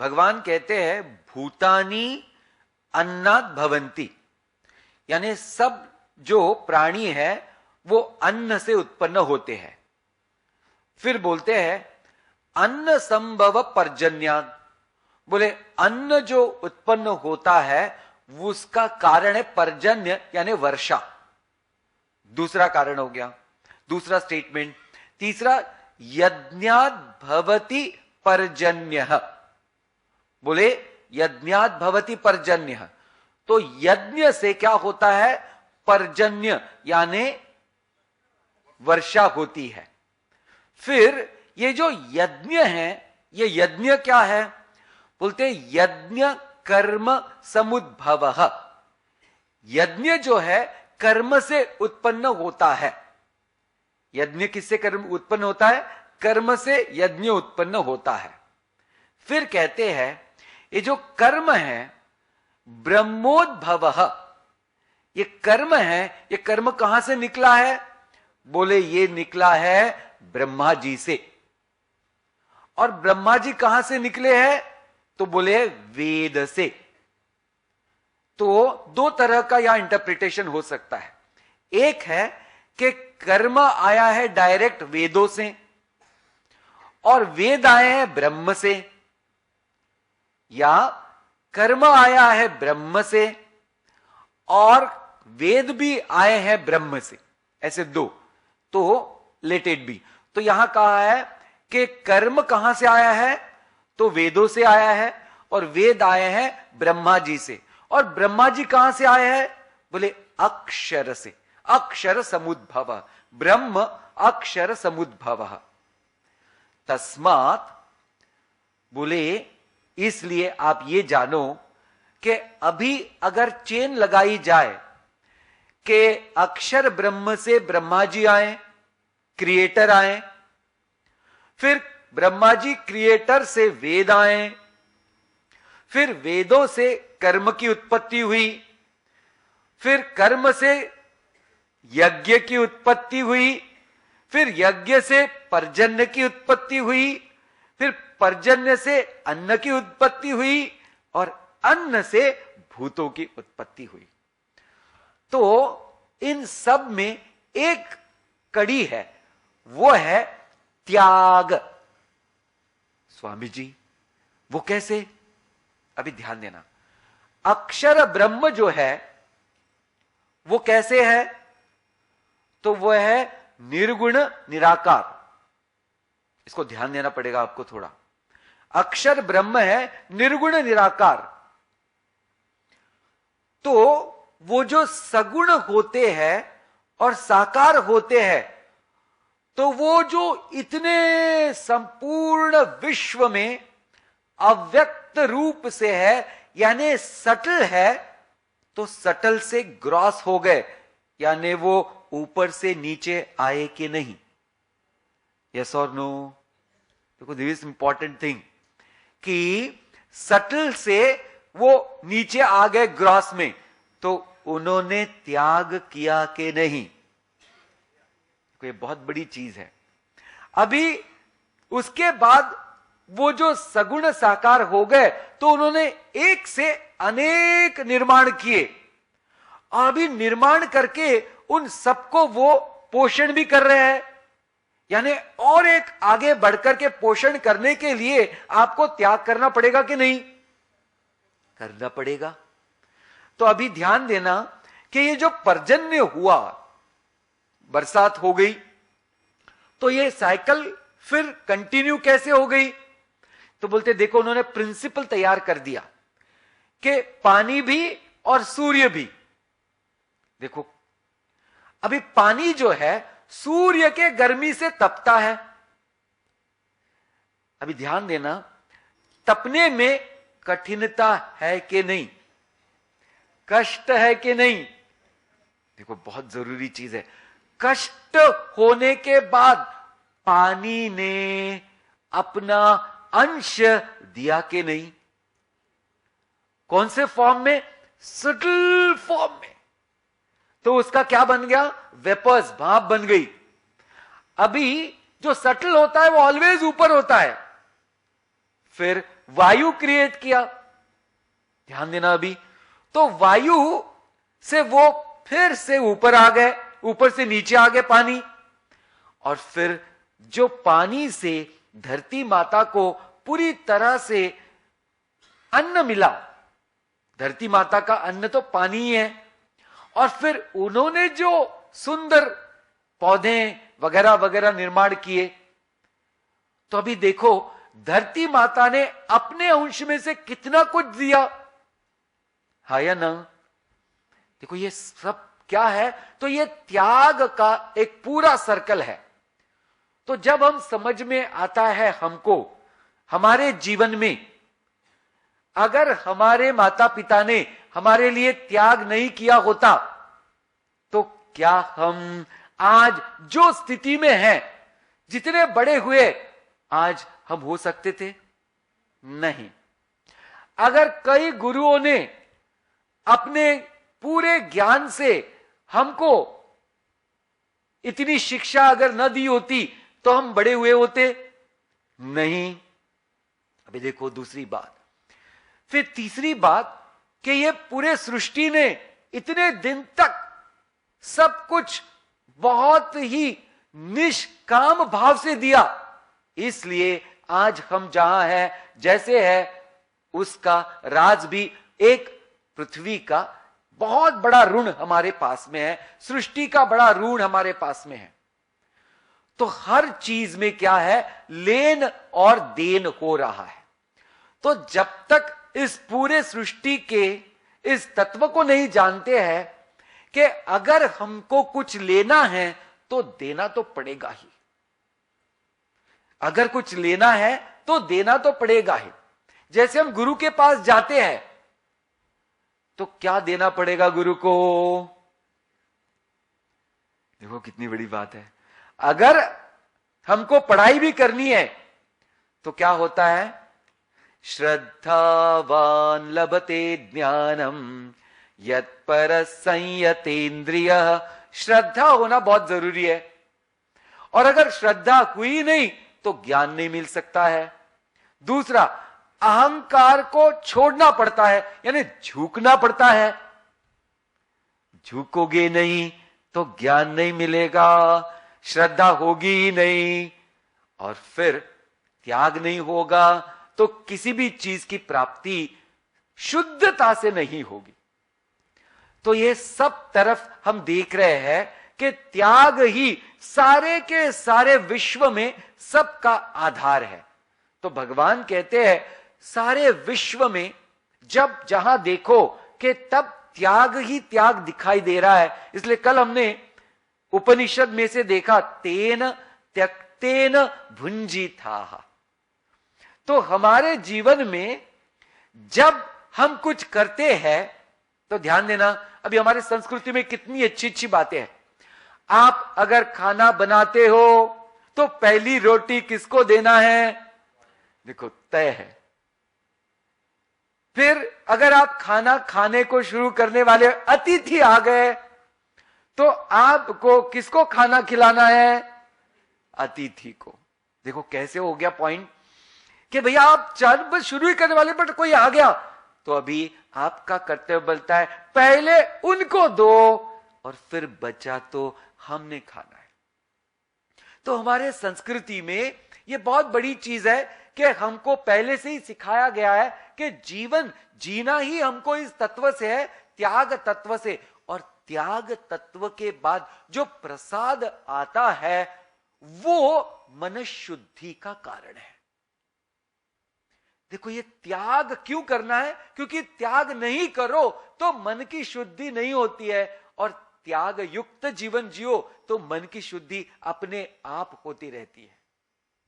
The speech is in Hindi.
भगवान कहते हैं भूतानी अन्नात् भवन्ति, यानी सब जो प्राणी है वो अन्न से उत्पन्न होते हैं। फिर बोलते हैं अन्न संभव पर्जन्यात्, बोले अन्न जो उत्पन्न होता है उसका कारण है पर्जन्य यानी वर्षा, दूसरा कारण हो गया, दूसरा स्टेटमेंट। तीसरा यज्ञात् भवति पर्जन्यः, बोले यज्ञात् भवति पर्जन्यः, तो यज्ञ से क्या होता है, पर्जन्य यानी वर्षा होती है। फिर ये जो यज्ञ है, ये यज्ञ क्या है, बोलते यज्ञ कर्म समुद्भवः, यज्ञ जो है कर्म से उत्पन्न होता है। यज्ञ किससे कर्म उत्पन्न होता है, कर्म से यज्ञ उत्पन्न होता है। फिर कहते हैं ये जो कर्म है ब्रह्मोद्भवः, ये कर्म है, ये कर्म कहां से निकला है, बोले ये निकला है ब्रह्मा जी से। और ब्रह्मा जी कहां से निकले हैं, तो बोले वेद से। तो दो तरह का यह इंटरप्रिटेशन हो सकता है। एक है कि कर्म आया है डायरेक्ट वेदों से और वेद आए हैं ब्रह्म से, या कर्म आया है ब्रह्म से और वेद भी आए हैं ब्रह्म से, ऐसे दो। तो लेट इट बी। तो यहां कहा है कि कर्म कहां से आया है, तो वेदों से आया है और वेद आए हैं ब्रह्मा जी से। और ब्रह्मा जी कहां से आए हैं, बोले अक्षर से, अक्षर समुद्भव, ब्रह्म अक्षर समुद्भव। तस्मात् बोले इसलिए आप ये जानो कि अभी अगर चेन लगाई जाए कि अक्षर ब्रह्म से ब्रह्मा जी आए, क्रिएटर आए, फिर ब्रह्मा जी क्रिएटर से वेद आए, फिर वेदों से कर्म की उत्पत्ति हुई, फिर कर्म से यज्ञ की उत्पत्ति हुई, फिर यज्ञ से पर्जन्य की उत्पत्ति हुई, फिर पर्जन्य से अन्न की उत्पत्ति हुई और अन्न से भूतों की उत्पत्ति हुई। तो इन सब में एक कड़ी है, वो है त्याग। स्वामी जी वो कैसे, अभी ध्यान देना। अक्षर ब्रह्म जो है वो कैसे है, तो वो है निर्गुण निराकार। इसको ध्यान देना पड़ेगा आपको थोड़ा। अक्षर ब्रह्म है निर्गुण निराकार। तो वो जो सगुण होते हैं और साकार होते हैं, तो वो जो इतने संपूर्ण विश्व में अव्यक्त रूप से है, यानी सटल है, तो सटल से ग्रॉस हो गए, यानी वो ऊपर से नीचे आए कि नहीं, यस और नो। देखो दिस इज इंपॉर्टेंट थिंग कि सटल से वो नीचे आ गए ग्रॉस में, तो उन्होंने त्याग किया कि नहीं, ये बहुत बड़ी चीज है। अभी उसके बाद वो जो सगुण साकार हो गए, तो उन्होंने एक से अनेक निर्माण किए, और अभी निर्माण करके उन सबको वो पोषण भी कर रहे हैं। यानी और एक आगे बढ़कर के पोषण करने के लिए आपको त्याग करना पड़ेगा कि नहीं, करना पड़ेगा। तो अभी ध्यान देना कि ये जो पर्जन्य हुआ, बरसात हो गई, तो ये साइकिल फिर कंटिन्यू कैसे हो गई, तो बोलते देखो उन्होंने प्रिंसिपल तैयार कर दिया कि पानी भी और सूर्य भी। देखो अभी पानी जो है सूर्य के गर्मी से तपता है। अभी ध्यान देना, तपने में कठिनता है कि नहीं, कष्ट है कि नहीं, देखो बहुत जरूरी चीज है। कष्ट होने के बाद पानी ने अपना अंश दिया कि नहीं, कौन से फॉर्म में, सटल फॉर्म में। तो उसका क्या बन गया, वेपर्स, भाप बन गई। अभी जो सटल होता है वो ऑलवेज ऊपर होता है, फिर वायु क्रिएट किया। ध्यान देना अभी, तो वायु से वो फिर से ऊपर आ गए, ऊपर से नीचे आ गए पानी, और फिर जो पानी से धरती माता को पूरी तरह से अन्न मिला, धरती माता का अन्न तो पानी ही है, और फिर उन्होंने जो सुंदर पौधे वगैरह वगैरह निर्माण किए, तो अभी देखो धरती माता ने अपने अंश में से कितना कुछ दिया, हा या ना? देखो ये सब क्या है, तो ये त्याग का एक पूरा सर्कल है। तो जब हम समझ में आता है हमको, हमारे जीवन में अगर हमारे माता पिता ने हमारे लिए त्याग नहीं किया होता, तो क्या हम आज जो स्थिति में हैं, जितने बड़े हुए, आज हम हो सकते थे? नहीं। अगर कई गुरुओं ने अपने पूरे ज्ञान से हमको इतनी शिक्षा अगर न दी होती, तो हम बड़े हुए होते? नहीं। अभी देखो दूसरी बात, फिर तीसरी बात कि ये पूरे सृष्टि ने इतने दिन तक सब कुछ बहुत ही निष्काम भाव से दिया, इसलिए आज हम जहां हैं, जैसे है, उसका राज भी एक पृथ्वी का बहुत बड़ा ऋण हमारे पास में है, सृष्टि का बड़ा ऋण हमारे पास में है। तो हर चीज में क्या है, लेन और देन हो रहा है। तो जब तक इस पूरे सृष्टि के इस तत्व को नहीं जानते हैं कि अगर हमको कुछ लेना है तो देना तो पड़ेगा ही, अगर कुछ लेना है तो देना तो पड़ेगा ही। जैसे हम गुरु के पास जाते हैं तो क्या देना पड़ेगा गुरु को? देखो कितनी बड़ी बात है। अगर हमको पढ़ाई भी करनी है तो क्या होता है, श्रद्धावान लभते ज्ञानम यत्पर संयतेन्द्रिय। श्रद्धा होना बहुत जरूरी है, और अगर श्रद्धा हुई नहीं तो ज्ञान नहीं मिल सकता है। दूसरा, अहंकार को छोड़ना पड़ता है, यानी झुकना पड़ता है। झुकोगे नहीं तो ज्ञान नहीं मिलेगा, श्रद्धा होगी ही नहीं, और फिर त्याग नहीं होगा तो किसी भी चीज की प्राप्ति शुद्धता से नहीं होगी। तो ये सब तरफ हम देख रहे हैं कि त्याग ही सारे के सारे विश्व में सबका आधार है। तो भगवान कहते हैं सारे विश्व में जब जहां देखो कि तब त्याग ही त्याग दिखाई दे रहा है। इसलिए कल हमने उपनिषद में से देखा, तेन त्यक्तेन भुंजिताः। तो हमारे जीवन में जब हम कुछ करते हैं तो ध्यान देना, अभी हमारे संस्कृति में कितनी अच्छी अच्छी बातें हैं। आप अगर खाना बनाते हो तो पहली रोटी किसको देना है? देखो तय है। फिर अगर आप खाना खाने को शुरू करने वाले अतिथि आ गए तो आपको किसको खाना खिलाना है? अतिथि को। देखो कैसे हो गया पॉइंट कि भैया आप जब शुरू ही करने वाले बट कोई आ गया तो अभी आपका कर्तव्य बनता है पहले उनको दो और फिर बचा तो हमने खाना है। तो हमारे संस्कृति में यह बहुत बड़ी चीज है कि हमको पहले से ही सिखाया गया है कि जीवन जीना ही हमको इस तत्व से है, त्याग तत्व से। और त्याग तत्व के बाद जो प्रसाद आता है वो मन शुद्धि का कारण है। देखो ये त्याग क्यों करना है? क्योंकि त्याग नहीं करो तो मन की शुद्धि नहीं होती है, और त्याग युक्त जीवन जियो तो मन की शुद्धि अपने आप होती रहती है।